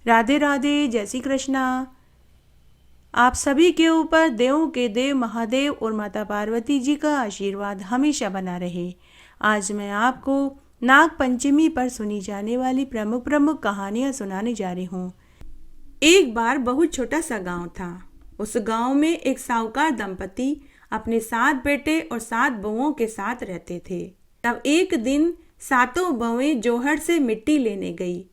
राधे राधे, जय श्री कृष्णा। आप सभी के ऊपर देवों के देव महादेव और माता पार्वती जी का आशीर्वाद हमेशा बना रहे। आज मैं आपको नाग पंचमी पर सुनी जाने वाली प्रमुख प्रमुख कहानियाँ सुनाने जा रही हूँ। एक बार बहुत छोटा सा गांव था। उस गांव में एक साहूकार दंपति अपने 7 बेटे और 7 बहुओं के साथ रहते थे। तब एक दिन सातों बहुएं जोहड़ से मिट्टी लेने गई।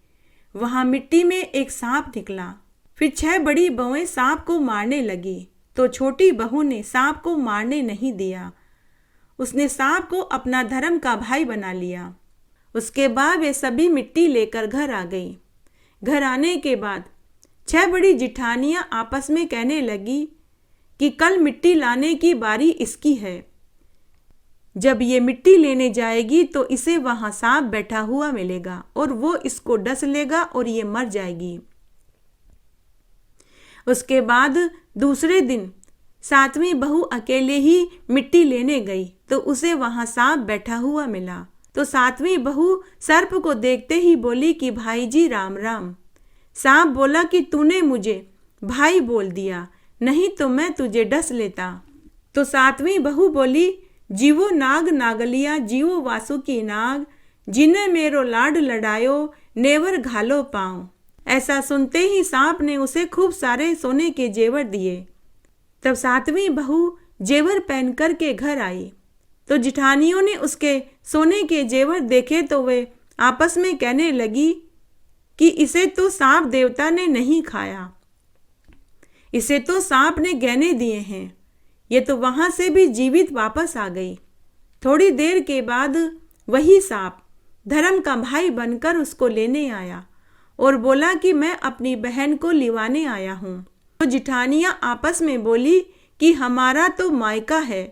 वहां मिट्टी में एक सांप निकला। फिर 6 बड़ी बहुएं सांप को मारने लगी तो छोटी बहू ने सांप को मारने नहीं दिया। उसने सांप को अपना धर्म का भाई बना लिया। उसके बाद वे सभी मिट्टी लेकर घर आ गई। घर आने के बाद 6 बड़ी जिठानियां आपस में कहने लगी कि कल मिट्टी लाने की बारी इसकी है। जब ये मिट्टी लेने जाएगी तो इसे वहां सांप बैठा हुआ मिलेगा और वो इसको डस लेगा और ये मर जाएगी। उसके बाद दूसरे दिन 7वीं बहू अकेले ही मिट्टी लेने गई तो उसे वहां सांप बैठा हुआ मिला। तो 7वीं बहू सर्प को देखते ही बोली कि भाई जी राम राम। सांप बोला कि तूने मुझे भाई बोल दिया, नहीं तो मैं तुझे डस लेता। तो 7वीं बहू बोली, जीवो नाग नागलिया जीवो वासुकी नाग, जिने मेरो लाड लड़ायो नेवर घालो पाँव। ऐसा सुनते ही सांप ने उसे खूब सारे सोने के जेवर दिए। तब 7वीं बहू जेवर पहन कर के घर आई तो जिठानियों ने उसके सोने के जेवर देखे तो वे आपस में कहने लगी कि इसे तो सांप देवता ने नहीं खाया, इसे तो सांप ने गहने दिए हैं। ये तो वहां से भी जीवित वापस आ गई। थोड़ी देर के बाद वही सांप धर्म का भाई बनकर उसको लेने आया और बोला कि मैं अपनी बहन को लिवाने आया हूँ। तो जिठानियां आपस में बोली कि हमारा तो मायका है,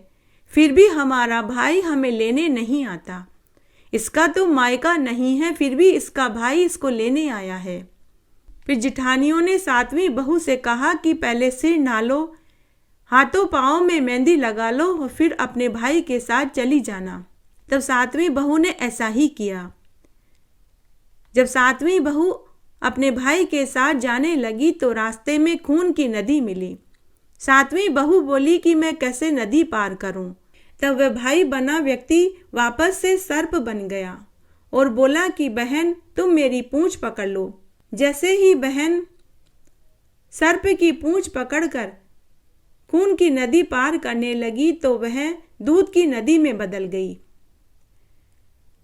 फिर भी हमारा भाई हमें लेने नहीं आता। इसका तो मायका नहीं है, फिर भी इसका भाई इसको लेने आया है। फिर जिठानियों ने 7वीं बहू से कहा कि पहले सिर नहा लो, हाथों पाँव में मेहंदी लगा लो और फिर अपने भाई के साथ चली जाना। तब 7वीं बहू ने ऐसा ही किया। जब 7वीं बहू अपने भाई के साथ जाने लगी तो रास्ते में खून की नदी मिली। 7वीं बहू बोली कि मैं कैसे नदी पार करूं। तब वह भाई बना व्यक्ति वापस से सर्प बन गया और बोला कि बहन तुम मेरी पूंछ पकड़ लो। जैसे ही बहन सर्प की पूंछ पकड़कर खून की नदी पार करने लगी तो वह दूध की नदी में बदल गई।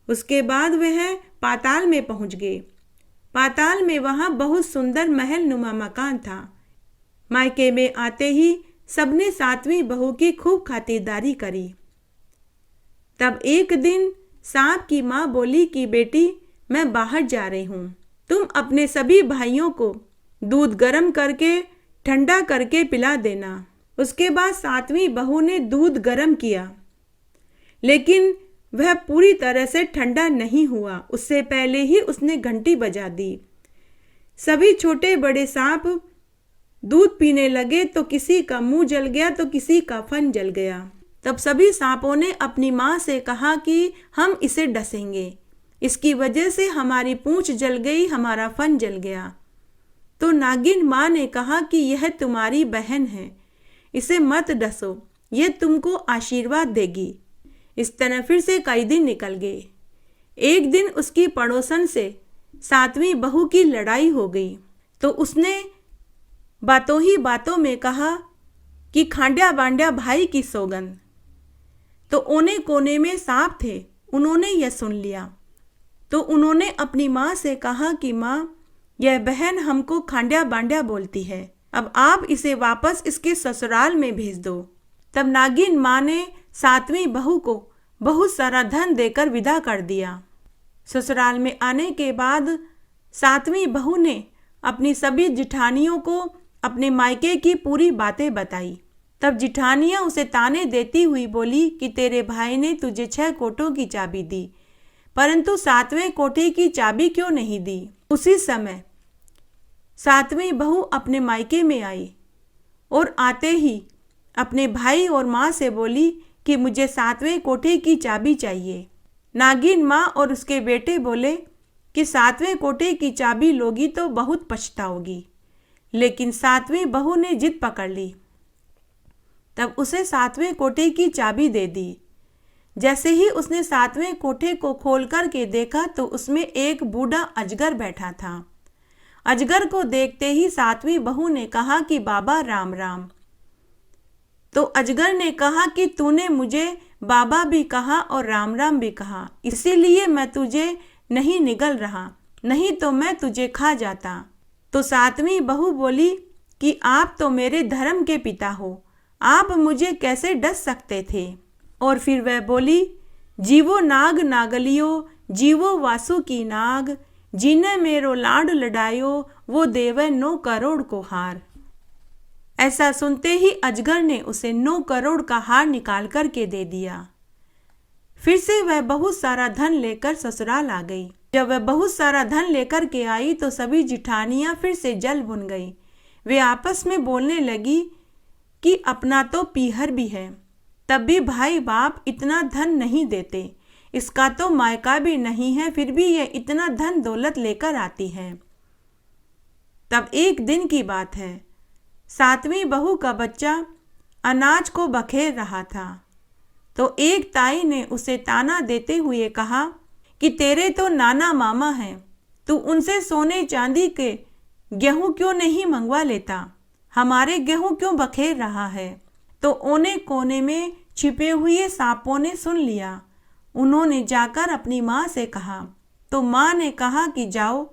उसके बाद वह पाताल में पहुंच गए। पाताल में वहां बहुत सुंदर महल नुमा मकान था। मायके में आते ही सबने 7वीं बहू की खूब खातिरदारी करी। तब एक दिन सांप की माँ बोली कि बेटी मैं बाहर जा रही हूँ, तुम अपने सभी भाइयों को दूध गर्म करके ठंडा करके पिला देना। उसके बाद 7वीं बहू ने दूध गर्म किया, लेकिन वह पूरी तरह से ठंडा नहीं हुआ। उससे पहले ही उसने घंटी बजा दी। सभी छोटे बड़े सांप दूध पीने लगे तो किसी का मुंह जल गया तो किसी का फन जल गया। तब सभी सांपों ने अपनी माँ से कहा कि हम इसे डसेंगे, इसकी वजह से हमारी पूंछ जल गई, हमारा फन जल गया। तो नागिन माँ ने कहा कि यह तुम्हारी बहन है, इसे मत डसो, यह तुमको आशीर्वाद देगी। इस तरह फिर से कई दिन निकल गए। एक दिन उसकी पड़ोसन से 7वीं बहू की लड़ाई हो गई तो उसने बातों ही बातों में कहा कि खांड्या बांड्या भाई की सौगंध। तो ओने कोने में सांप थे, उन्होंने यह सुन लिया तो उन्होंने अपनी माँ से कहा कि माँ यह बहन हमको खांड्या बांड्या बोलती है, अब आप इसे वापस इसके ससुराल में भेज दो। तब नागिन माँ ने 7वीं बहू को बहुत सारा धन देकर विदा कर दिया। ससुराल में आने के बाद 7वीं बहू ने अपनी सभी जिठानियों को अपने मायके की पूरी बातें बताई। तब जिठानियां उसे ताने देती हुई बोली कि तेरे भाई ने तुझे 6 कोठों की चाबी दी, परंतु 7वें कोठे की चाबी क्यों नहीं दी। उसी समय 7वीं बहू अपने मायके में आई और आते ही अपने भाई और माँ से बोली कि मुझे 7वें कोठे की चाबी चाहिए। नागिन माँ और उसके बेटे बोले कि 7वें कोठे की चाबी लोगी तो बहुत पछताओगी। लेकिन 7वीं बहू ने जिद पकड़ ली। तब उसे 7वें कोठे की चाबी दे दी। जैसे ही उसने 7वें कोठे को खोल कर के देखा तो उसमें एक बूढ़ा अजगर बैठा था। अजगर को देखते ही 7वीं बहू ने कहा कि बाबा राम राम। तो अजगर ने कहा कि तूने मुझे बाबा भी कहा और राम राम भी कहा, इसीलिए मैं तुझे नहीं निगल रहा, नहीं तो मैं तुझे खा जाता। तो 7वीं बहू बोली कि आप तो मेरे धर्म के पिता हो, आप मुझे कैसे डस सकते थे। और फिर वह बोली, जीवो नाग नागलियो, जीवो वासु की नाग, जिने मेरो लाड लडायो, वो देवे 9 करोड़ को हार। ऐसा सुनते ही अजगर ने उसे 9 करोड़ का हार निकाल कर के दे दिया। फिर से वह बहुत सारा धन लेकर ससुराल आ गई। जब वह बहुत सारा धन लेकर के आई तो सभी जिठानियां फिर से जल भुन गई। वे आपस में बोलने लगी कि अपना तो पीहर भी है, तब भी भाई बाप इतना धन नहीं देते, इसका तो मायका भी नहीं है, फिर भी यह इतना धन दौलत लेकर आती है। तब एक दिन की बात है, 7वीं बहू का बच्चा अनाज को बखेर रहा था। तो एक ताई ने उसे ताना देते हुए कहा कि तेरे तो नाना मामा हैं, तू उनसे सोने चांदी के गेहूं क्यों नहीं मंगवा लेता, हमारे गेहूं क्यों बखेर रहा है। तो ओने कोने में छिपे हुए सांपों ने सुन लिया। उन्होंने जाकर अपनी माँ से कहा। तो माँ ने कहा कि जाओ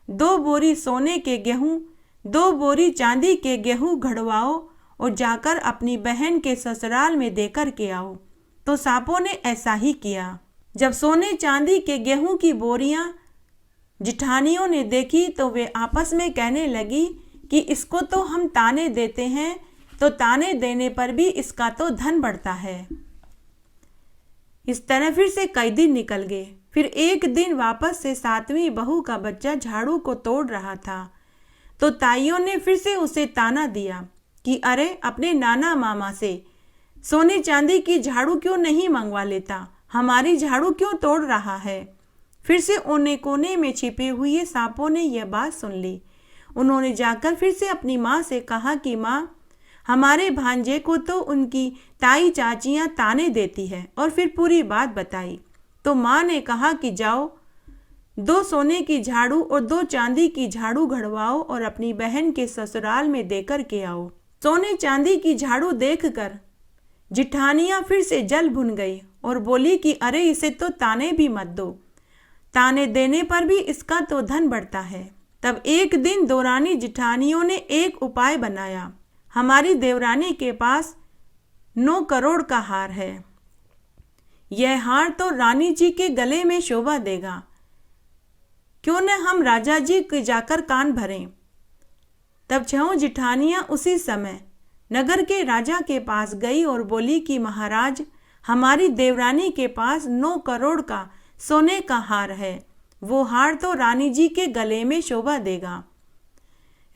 2 बोरी सोने के गेहूं, 2 बोरी चांदी के गेहूं घड़वाओ और जाकर अपनी बहन के ससुराल में देकर के आओ। तो सांपों ने ऐसा ही किया। जब सोने चांदी के गेहूं की बोरियां जिठानियों ने देखी तो वे आपस में कहने लगी कि इसको तो हम ताने देते हैं, तो ताने देने पर भी इसका तो धन बढ़ता है। इस तरह फिर से कई दिन निकल गए। फिर एक दिन वापस से 7वीं बहू का बच्चा झाड़ू को तोड़ रहा था। तो ताइयों ने फिर से उसे ताना दिया कि अरे अपने नाना मामा से सोने चांदी की झाड़ू क्यों नहीं मंगवा लेता, हमारी झाड़ू क्यों तोड़ रहा है। फिर से ओने कोने में छिपे हुए सांपों ने यह बात सुन ली। उन्होंने जाकर फिर से अपनी माँ से कहा कि माँ, हमारे भांजे को तो उनकी ताई चाचियाँ ताने देती है, और फिर पूरी बात बताई। तो माँ ने कहा कि जाओ 2 सोने की झाड़ू और 2 चांदी की झाड़ू घड़वाओ और अपनी बहन के ससुराल में देकर के आओ। सोने चांदी की झाड़ू देखकर जिठानियाँ फिर से जल भुन गई और बोली कि अरे इसे तो ताने भी मत दो, ताने देने पर भी इसका तो धन बढ़ता है। तब एक दिन देवरानी जिठानियों ने एक उपाय बनाया। हमारी देवरानी के पास 9 करोड़ का हार है, यह हार तो रानी जी के गले में शोभा देगा, क्यों न हम राजा जी के जाकर कान भरें। तब 6 जिठानियां उसी समय नगर के राजा के पास गई और बोली कि महाराज, हमारी देवरानी के पास 9 करोड़ का सोने का हार है, वो हार तो रानी जी के गले में शोभा देगा।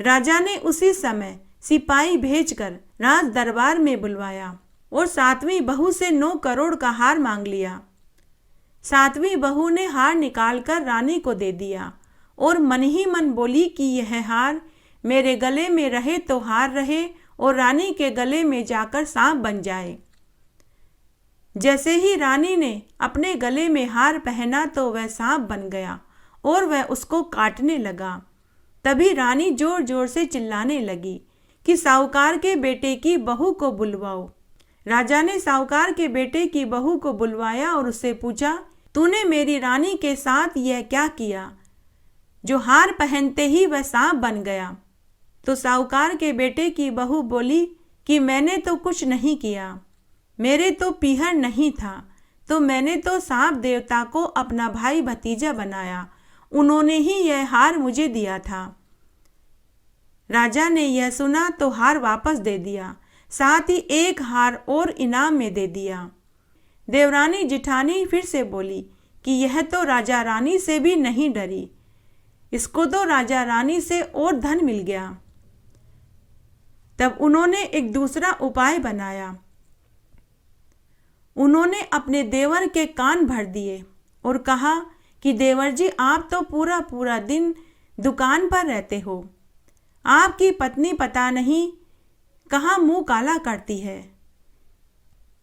राजा ने उसी समय सिपाही भेजकर राज दरबार में बुलवाया और 7वीं बहू से 9 करोड़ का हार मांग लिया। 7वीं बहू ने हार निकालकर रानी को दे दिया और मन ही मन बोली कि यह हार मेरे गले में रहे तो हार रहे और रानी के गले में जाकर सांप बन जाए। जैसे ही रानी ने अपने गले में हार पहना तो वह सांप बन गया और वह उसको काटने लगा। तभी रानी जोर जोर से चिल्लाने लगी कि साहूकार के बेटे की बहू को बुलवाओ। राजा ने साहूकार के बेटे की बहू को बुलवाया और उससे पूछा, तूने मेरी रानी के साथ यह क्या किया जो हार पहनते ही वह सांप बन गया। तो साहूकार के बेटे की बहू बोली कि मैंने तो कुछ नहीं किया, मेरे तो पीहर नहीं था, तो मैंने तो सांप देवता को अपना भाई भतीजा बनाया, उन्होंने ही यह हार मुझे दिया था। राजा ने यह सुना तो हार वापस दे दिया, साथ ही एक हार और इनाम में दे दिया। देवरानी जिठानी फिर से बोली कि यह तो राजा रानी से भी नहीं डरी, इसको तो राजा रानी से और धन मिल गया। तब उन्होंने एक दूसरा उपाय बनाया। उन्होंने अपने देवर के कान भर दिए और कहा कि देवर जी, आप तो पूरा पूरा दिन दुकान पर रहते हो। आपकी पत्नी पता नहीं कहाँ मुंह काला करती है।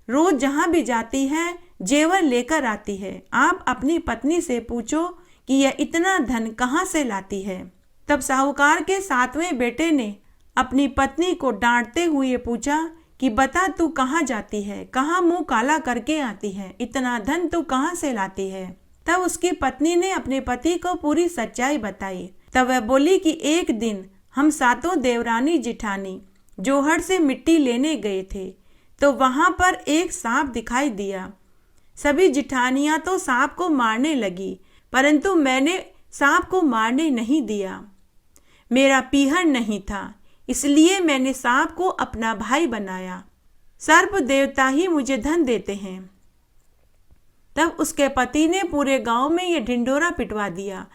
रोज जहाँ भी जाती है जेवर लेकर आती है। आप अपनी पत्नी से पूछो कि यह इतना धन कहाँ से लाती है। तब साहूकार के 7वें बेटे ने अपनी पत्नी को डांटते हुए पूछा कि बता, तू कहाँ जाती है, कहाँ मुंह काला करके आती है, इतना धन तू कहाँ से लाती है। तब उसकी पत्नी ने अपने पति को पूरी सच्चाई बताई। तब वह बोली कि एक दिन हम 7 देवरानी जिठानी जोहड़ से मिट्टी लेने गए थे, तो वहां पर एक सांप दिखाई दिया। सभी जिठानियां तो सांप को मारने लगी, परंतु मैंने सांप को मारने नहीं दिया। मेरा पीहर नहीं था, इसलिए मैंने सांप को अपना भाई बनाया। सर्प देवता ही मुझे धन देते हैं। तब उसके पति ने पूरे गांव में यह ढिंढोरा पिटवा दिया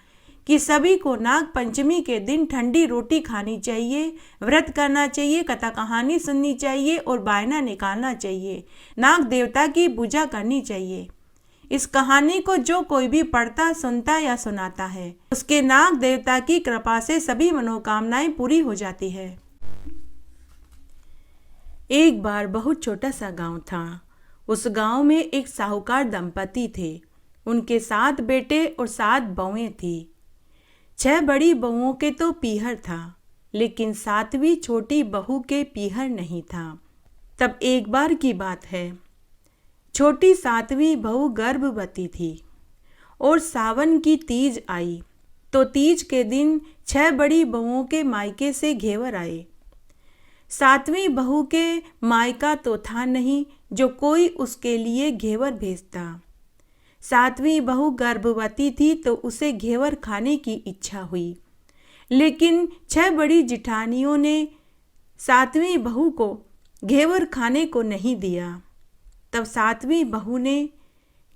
कि सभी को नाग पंचमी के दिन ठंडी रोटी खानी चाहिए, व्रत करना चाहिए, कथा कहानी सुननी चाहिए और बायना निकालना चाहिए, नाग देवता की पूजा करनी चाहिए। इस कहानी को जो कोई भी पढ़ता, सुनता या सुनाता है, उसके नाग देवता की कृपा से सभी मनोकामनाएं पूरी हो जाती है। एक बार बहुत छोटा सा गांव था। उस गांव में एक साहूकार दंपति थे। उनके 7 बेटे और 7 बहुएं थी। 6 बड़ी बहुओं के तो पीहर था, लेकिन 7वीं छोटी बहू के पीहर नहीं था। तब एक बार की बात है, छोटी 7वीं बहू गर्भवती थी और सावन की तीज आई, तो तीज के दिन 6 बड़ी बहुओं के मायके से घेवर आए। 7वीं बहू के मायका तो था नहीं जो कोई उसके लिए घेवर भेजता। 7वीं बहू गर्भवती थी तो उसे घेवर खाने की इच्छा हुई, लेकिन 6 बड़ी जिठानियों ने 7वीं बहू को घेवर खाने को नहीं दिया। तब 7वीं बहू ने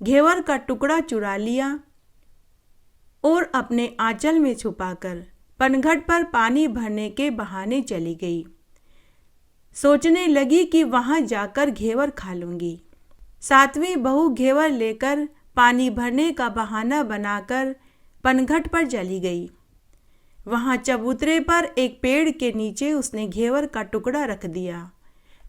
घेवर का टुकड़ा चुरा लिया और अपने आंचल में छुपाकर पनघट पर पानी भरने के बहाने चली गई। सोचने लगी कि वहां जाकर घेवर खा लूंगी। 7वीं बहू घेवर लेकर पानी भरने का बहाना बनाकर पनघट पर चली गई। वहां चबूतरे पर एक पेड़ के नीचे उसने घेवर का टुकड़ा रख दिया।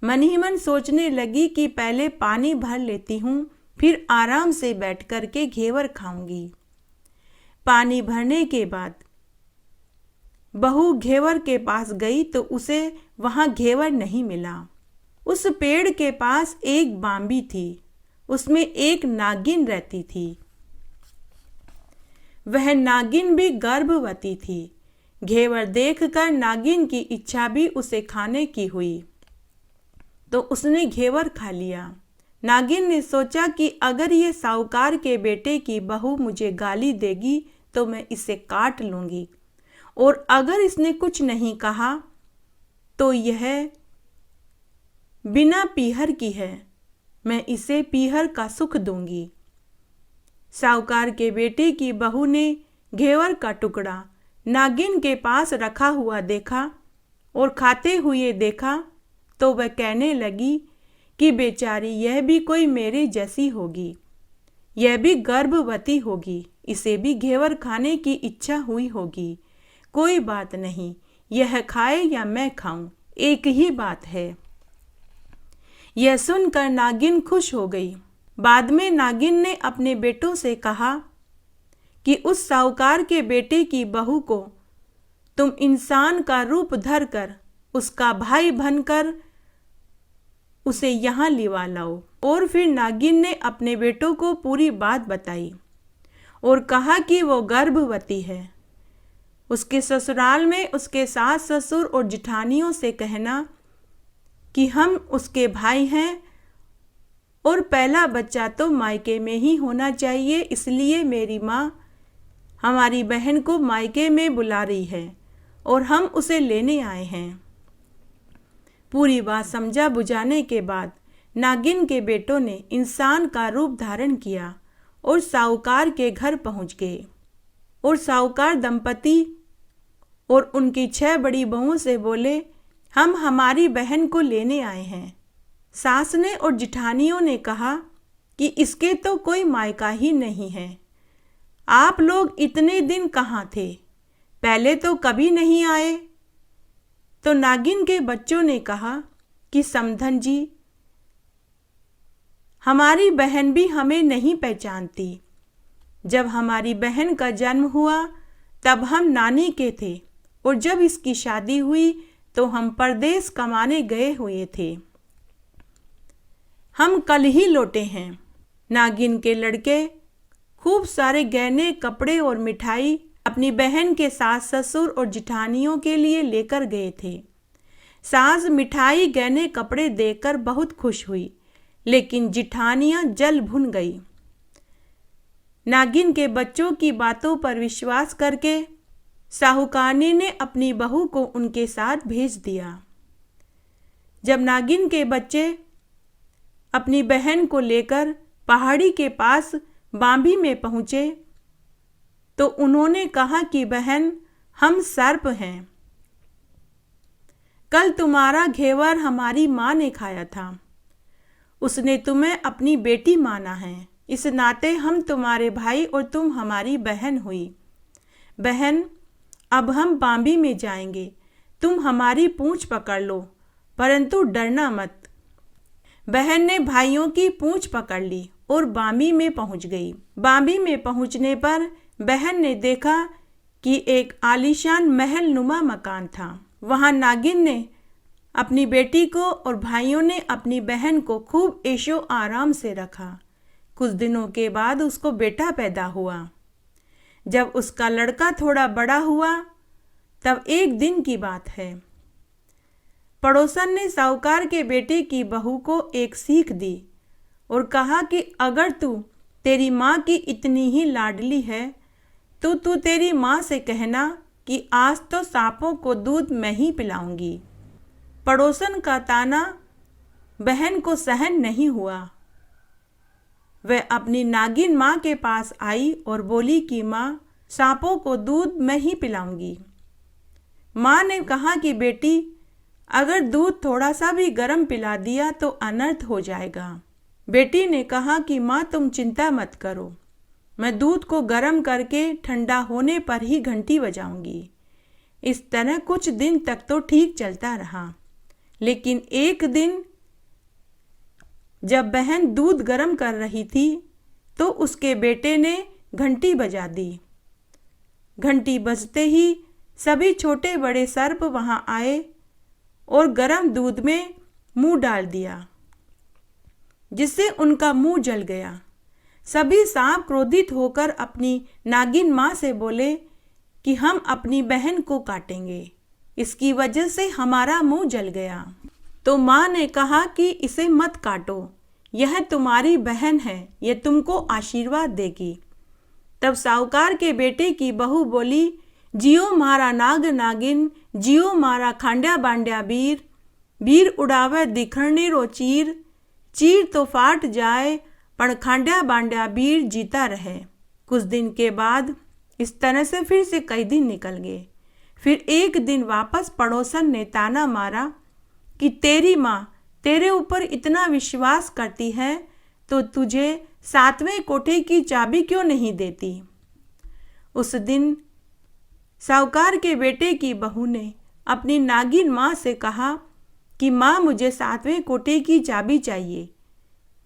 मन ही मन सोचने लगी कि पहले पानी भर लेती हूँ, फिर आराम से बैठ कर के घेवर खाऊंगी। पानी भरने के बाद बहू घेवर के पास गई तो उसे वहां घेवर नहीं मिला। उस पेड़ के पास एक बांबी थी, उसमें एक नागिन रहती थी। वह नागिन भी गर्भवती थी। घेवर देखकर नागिन की इच्छा भी उसे खाने की हुई, तो उसने घेवर खा लिया। नागिन ने सोचा कि अगर ये साहूकार के बेटे की बहू मुझे गाली देगी तो मैं इसे काट लूंगी, और अगर इसने कुछ नहीं कहा तो यह बिना पीहर की है, मैं इसे पीहर का सुख दूंगी। साहूकार के बेटे की बहू ने घेवर का टुकड़ा नागिन के पास रखा हुआ देखा और खाते हुए देखा, तो वह कहने लगी कि बेचारी यह भी कोई मेरे जैसी होगी, यह भी गर्भवती होगी, इसे भी घेवर खाने की इच्छा हुई होगी। कोई बात नहीं, यह खाए या मैं खाऊं, एक ही बात है। यह सुनकर नागिन खुश हो गई। बाद में नागिन ने अपने बेटों से कहा कि उस साहूकार के बेटे की बहू को तुम इंसान का रूप धर कर उसका भाई बनकर उसे यहाँ लिवा लाओ। और फिर नागिन ने अपने बेटों को पूरी बात बताई और कहा कि वो गर्भवती है। उसके ससुराल में उसके सास ससुर और जिठानियों से कहना कि हम उसके भाई हैं और पहला बच्चा तो मायके में ही होना चाहिए, इसलिए मेरी माँ हमारी बहन को मायके में बुला रही है और हम उसे लेने आए हैं। पूरी बात समझा बुझाने के बाद नागिन के बेटों ने इंसान का रूप धारण किया और साहूकार के घर पहुंच गए। और साहूकार दंपति और उनकी 6 बड़ी बहुओं से बोले, हम हमारी बहन को लेने आए हैं। सास ने और जिठानियों ने कहा कि इसके तो कोई मायका ही नहीं है, आप लोग इतने दिन कहाँ थे? पहले तो कभी नहीं आए। तो नागिन के बच्चों ने कहा कि समधन जी, हमारी बहन भी हमें नहीं पहचानती। जब हमारी बहन का जन्म हुआ तब हम नानी के थे, और जब इसकी शादी हुई तो हम परदेश कमाने गए हुए थे। हम कल ही लौटे हैं। नागिन के लड़के खूब सारे गहने, कपड़े और मिठाई अपनी बहन के सास ससुर और जिठानियों के लिए लेकर गए थे। सास मिठाई, गहने, कपड़े देकर बहुत खुश हुई, लेकिन जिठानियां जल भुन गई। नागिन के बच्चों की बातों पर विश्वास करके साहूकारनी ने अपनी बहू को उनके साथ भेज दिया। जब नागिन के बच्चे अपनी बहन को लेकर पहाड़ी के पास बांबी में पहुंचे तो उन्होंने कहा कि बहन, हम सर्प हैं। कल तुम्हारा घेवर हमारी माँ ने खाया था। उसने तुम्हें अपनी बेटी माना है। इस नाते हम तुम्हारे भाई और तुम हमारी बहन हुई। बहन, अब हम बांबी में जाएंगे। तुम हमारी पूंछ पकड़ लो, परंतु डरना मत। बहन ने भाइयों की पूंछ पकड़ ली और बांबी में पहुंच गई। बांबी में पहुंचने पर बहन ने देखा कि एक आलीशान महल नुमा मकान था। वहां नागिन ने अपनी बेटी को और भाइयों ने अपनी बहन को खूब ऐशो आराम से रखा। कुछ दिनों के बाद उसको बेटा पैदा हुआ। जब उसका लड़का थोड़ा बड़ा हुआ तब एक दिन की बात है, पड़ोसन ने साहूकार के बेटे की बहू को एक सीख दी और कहा कि अगर तू तेरी माँ की इतनी ही लाडली है तो तू तेरी माँ से कहना कि आज तो सांपों को दूध मैं ही पिलाऊंगी। पड़ोसन का ताना बहन को सहन नहीं हुआ। वह अपनी नागिन माँ के पास आई और बोली कि माँ, सांपों को दूध मैं ही पिलाऊंगी। माँ ने कहा कि बेटी, अगर दूध थोड़ा सा भी गर्म पिला दिया तो अनर्थ हो जाएगा। बेटी ने कहा कि माँ, तुम चिंता मत करो, मैं दूध को गर्म करके ठंडा होने पर ही घंटी बजाऊंगी। इस तरह कुछ दिन तक तो ठीक चलता रहा, लेकिन एक दिन जब बहन दूध गर्म कर रही थी तो उसके बेटे ने घंटी बजा दी। घंटी बजते ही सभी छोटे बड़े सर्प वहां आए और गर्म दूध में मुंह डाल दिया, जिससे उनका मुंह जल गया। सभी सांप क्रोधित होकर अपनी नागिन माँ से बोले कि हम अपनी बहन को काटेंगे, इसकी वजह से हमारा मुंह जल गया। तो माँ ने कहा कि इसे मत काटो, यह तुम्हारी बहन है, यह तुमको आशीर्वाद देगी। तब साहूकार के बेटे की बहू बोली, जियो मारा नाग नागिन, जियो मारा खांड्या बांड्या वीर, वीर उड़ावे दिखरने रो चीर, चीर तो फाट जाए पण खांड्या बांड्या वीर जीता रहे। कुछ दिन के बाद इस तरह से फिर से कई दिन निकल गए। फिर एक दिन वापस पड़ोसन ने ताना मारा कि तेरी माँ तेरे ऊपर इतना विश्वास करती है तो तुझे 7वें कोठे की चाबी क्यों नहीं देती। उस दिन साहूकार के बेटे की बहू ने अपनी नागिन माँ से कहा कि माँ, मुझे 7वें कोठे की चाबी चाहिए,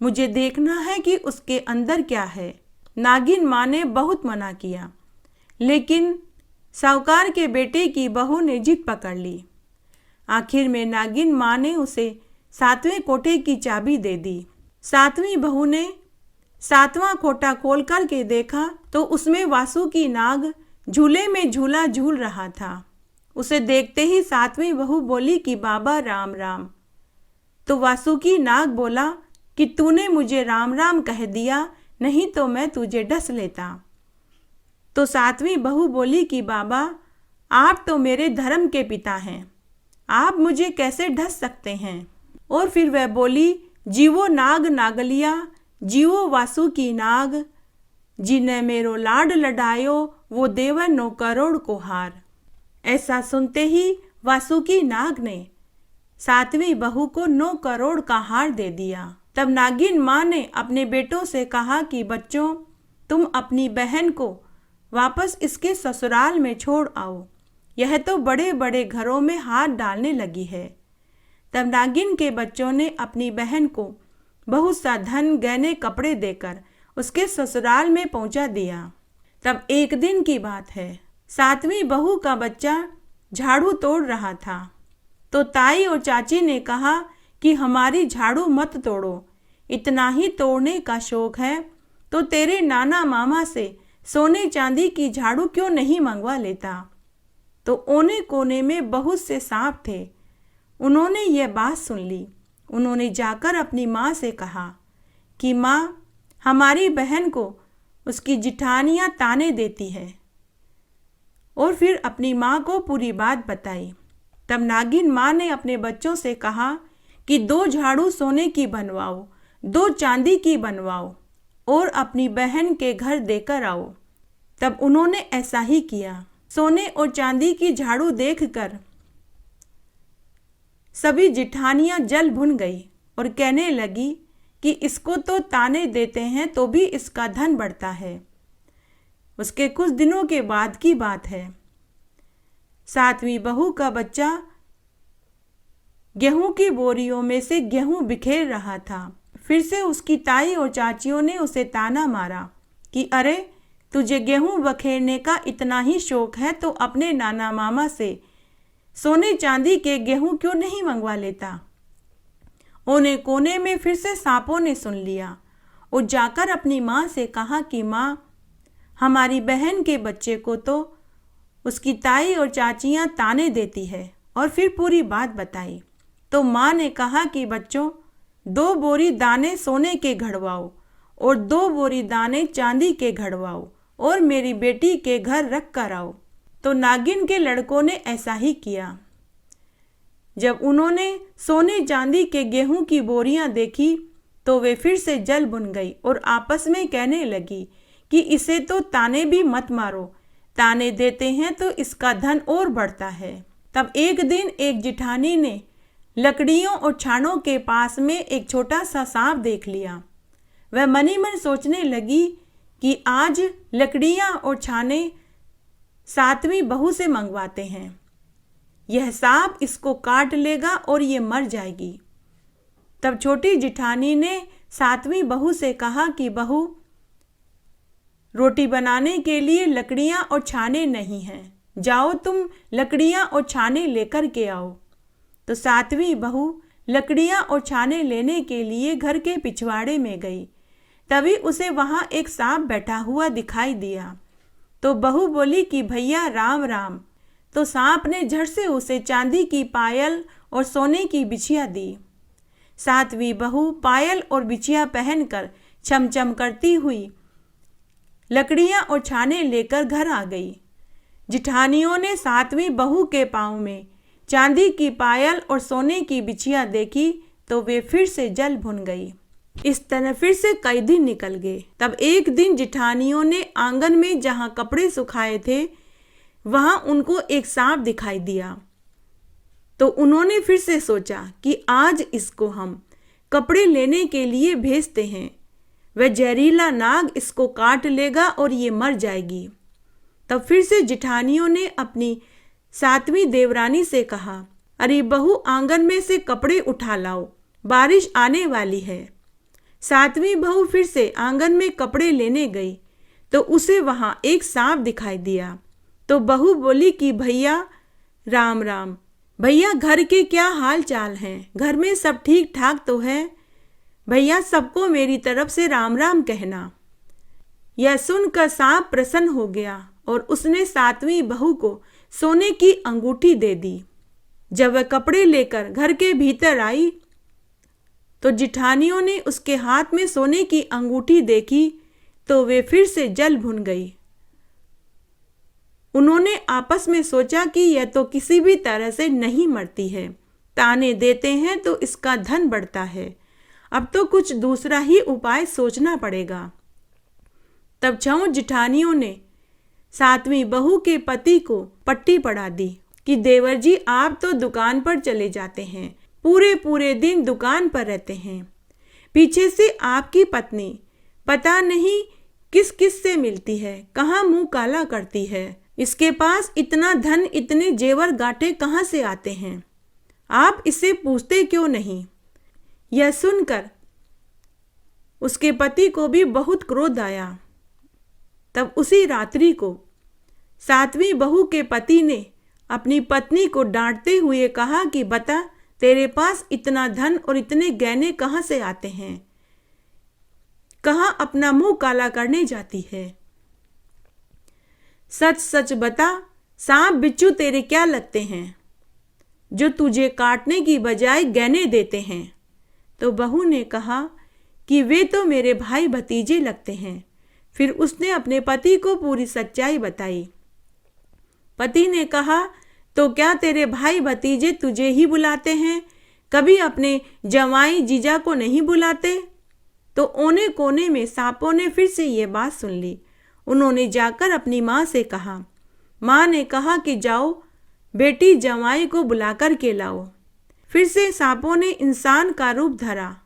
मुझे देखना है कि उसके अंदर क्या है। नागिन माँ ने बहुत मना किया, लेकिन साहूकार के बेटे की बहू ने जिद पकड़ ली। आखिर में नागिन माँ ने उसे 7वें कोठे की चाबी दे दी। 7वीं बहू ने 7वां कोठा खोल कर के देखा तो उसमें वासुकी नाग झूले में झूला झूल रहा था। उसे देखते ही 7वीं बहू बोली कि बाबा राम राम। तो वासुकी नाग बोला कि तूने मुझे राम राम कह दिया, नहीं तो मैं तुझे डस लेता। तो 7वीं बहू बोली कि बाबा, आप तो मेरे धर्म के पिता हैं, आप मुझे कैसे ढस सकते हैं। और फिर वह बोली, जीवो नाग नागलिया, जीवो वासुकी नाग, जिन्हें मेरो लाड लडायो, वो देवर 9 करोड़ को हार। ऐसा सुनते ही वासुकी नाग ने 7वीं बहू को 9 करोड़ का हार दे दिया। तब नागिन माँ ने अपने बेटों से कहा कि बच्चों, तुम अपनी बहन को वापस इसके ससुराल में छोड़ आओ, यह तो बड़े बड़े घरों में हाथ डालने लगी है। तब नागिन के बच्चों ने अपनी बहन को बहुत सा धन गहने कपड़े देकर उसके ससुराल में पहुंचा दिया। तब एक दिन की बात है, 7वीं बहू का बच्चा झाड़ू तोड़ रहा था, तो ताई और चाची ने कहा कि हमारी झाड़ू मत तोड़ो, इतना ही तोड़ने का शौक है तो तेरे नाना मामा से सोने चांदी की झाड़ू क्यों नहीं मंगवा लेता। तो ओने कोने में बहुत से सांप थे। उन्होंने यह बात सुन ली। उन्होंने जाकर अपनी माँ से कहा कि माँ, हमारी बहन को उसकी जिठानियाँ ताने देती है, और फिर अपनी माँ को पूरी बात बताई। तब नागिन माँ ने अपने बच्चों से कहा कि 2 झाड़ू सोने की बनवाओ, 2 चांदी की बनवाओ और अपनी बहन के घर देकर आओ। तब उन्होंने ऐसा ही किया। सोने और चांदी की झाड़ू देखकर सभी जिठानियां जल भुन गई और कहने लगी कि इसको तो ताने देते हैं तो भी इसका धन बढ़ता है। उसके कुछ दिनों के बाद की बात है। 7वीं बहू का बच्चा गेहूं की बोरियों में से गेहूं बिखेर रहा था। फिर से उसकी ताई और चाचियों ने उसे ताना मारा कि अरे, तुझे गेहूं बखेरने का इतना ही शौक है तो अपने नाना मामा से सोने चांदी के गेहूं क्यों नहीं मंगवा लेता। ओने कोने में फिर से सांपों ने सुन लिया और जाकर अपनी माँ से कहा कि माँ, हमारी बहन के बच्चे को तो उसकी ताई और चाचियाँ ताने देती है, और फिर पूरी बात बताई। तो माँ ने कहा कि बच्चों, 2 बोरी दाने सोने के घड़वाओ और 2 बोरी दाने चांदी के घड़वाओ और मेरी बेटी के घर रख कर आओ। तो नागिन के लड़कों ने ऐसा ही किया। जब उन्होंने सोने चांदी के गेहूं की बोरियां देखी तो वे फिर से जल भुन गई और आपस में कहने लगी कि इसे तो ताने भी मत मारो, ताने देते हैं तो इसका धन और बढ़ता है। तब एक दिन एक जिठानी ने लकड़ियों और छानों के पास में एक छोटा सा सांप देख लिया। वह मनी मन सोचने लगी कि आज लकड़ियां और छाने 7वीं बहू से मंगवाते हैं, यह सांप इसको काट लेगा और ये मर जाएगी। तब छोटी जिठानी ने 7वीं बहू से कहा कि बहू, रोटी बनाने के लिए लकड़ियां और छाने नहीं हैं, जाओ तुम लकड़ियां और छाने लेकर के आओ। तो 7वीं बहू लकड़ियां और छाने लेने के लिए घर के पिछवाड़े में गई। तभी उसे वहां एक सांप बैठा हुआ दिखाई दिया। तो बहू बोली कि भैया राम राम। तो सांप ने झट से उसे चांदी की पायल और सोने की बिछिया दी। 7वीं बहू पायल और बिछिया पहनकर चमचम करती हुई लकड़ियां और छाने लेकर घर आ गई। जिठानियों ने 7वीं बहू के पाँव में चांदी की पायल और सोने की बिछिया देखी तो वे फिर से जल भुन गई। इस तरह फिर से कई दिन निकल गए। तब एक दिन जिठानियों ने आंगन में जहां कपड़े सुखाए थे वहां उनको एक सांप दिखाई दिया। तो उन्होंने फिर से सोचा कि आज इसको हम कपड़े लेने के लिए भेजते हैं, वह जहरीला नाग इसको काट लेगा और ये मर जाएगी। तब फिर से जिठानियों ने अपनी 7वीं देवरानी से कहा, अरे बहू, आंगन में से कपड़े उठा लाओ, बारिश आने वाली है। 7वीं बहू फिर से आंगन में कपड़े लेने गई तो उसे वहां एक सांप दिखाई दिया। तो बहू बोली कि भैया राम राम। भैया, घर के क्या हाल चाल हैं? घर में सब ठीक ठाक तो है? भैया, सबको मेरी तरफ से राम राम कहना। यह सुनकर सांप प्रसन्न हो गया और उसने 7वीं बहू को सोने की अंगूठी दे दी। जब वह कपड़े लेकर घर के भीतर आई तो जिठानियों ने उसके हाथ में सोने की अंगूठी देखी तो वे फिर से जल भुन गई। उन्होंने आपस में सोचा कि यह तो किसी भी तरह से नहीं मरती है, ताने देते हैं तो इसका धन बढ़ता है, अब तो कुछ दूसरा ही उपाय सोचना पड़ेगा। तब 6 जिठानियों ने 7वीं बहू के पति को पट्टी पढ़ा दी कि देवर जी, आप तो दुकान पर चले जाते हैं, पूरे पूरे दिन दुकान पर रहते हैं, पीछे से आपकी पत्नी पता नहीं किस किस से मिलती है, कहाँ मुंह काला करती है, इसके पास इतना धन, इतने जेवर गांठे कहाँ से आते हैं, आप इससे पूछते क्यों नहीं। यह सुनकर उसके पति को भी बहुत क्रोध आया। तब उसी रात्रि को 7वीं बहू के पति ने अपनी पत्नी को डांटते हुए कहा कि बता, तेरे पास इतना धन और इतने गहने कहाँ से आते हैं, कहाँ अपना मुंह काला करने जाती है। सच सच बता, सांप बिच्छू तेरे क्या लगते हैं जो तुझे काटने की बजाय गहने देते हैं। तो बहू ने कहा कि वे तो मेरे भाई भतीजे लगते हैं। फिर उसने अपने पति को पूरी सच्चाई बताई। पति ने कहा, तो क्या तेरे भाई भतीजे तुझे ही बुलाते हैं, कभी अपने जवाई जीजा को नहीं बुलाते। तो ओने कोने में सांपों ने फिर से ये बात सुन ली। उन्होंने जाकर अपनी माँ से कहा। माँ ने कहा कि जाओ बेटी, जवाई को बुलाकर के लाओ। फिर से सांपों ने इंसान का रूप धरा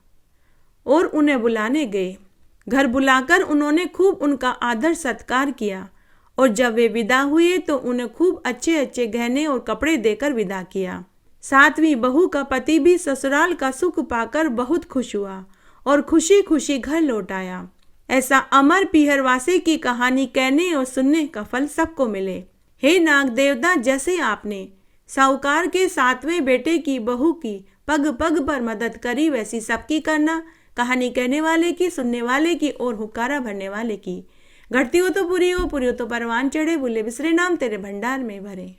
और उन्हें बुलाने गए। घर बुलाकर उन्होंने खूब उनका आदर सत्कार किया और जब वे विदा हुए तो उन्हें खूब अच्छे अच्छे गहने और कपड़े देकर विदा किया। 7वीं बहू का पति भी ससुराल का सुख पाकर बहुत खुश हुआ और खुशी खुशी घर लौट आया। ऐसा अमर पीहरवासे की कहानी कहने और सुनने का फल सबको मिले। हे नाग देवता, जैसे आपने साहूकार के 7वें बेटे की बहू की पग पग पर मदद करी, वैसी सबकी करना। कहानी कहने वाले की, सुनने वाले की और हुक्कारा भरने वाले की। घटती हो तो पूरी हो, पूरी हो तो परवान चढ़े, भूले बिसरे नाम तेरे भंडार में भरे।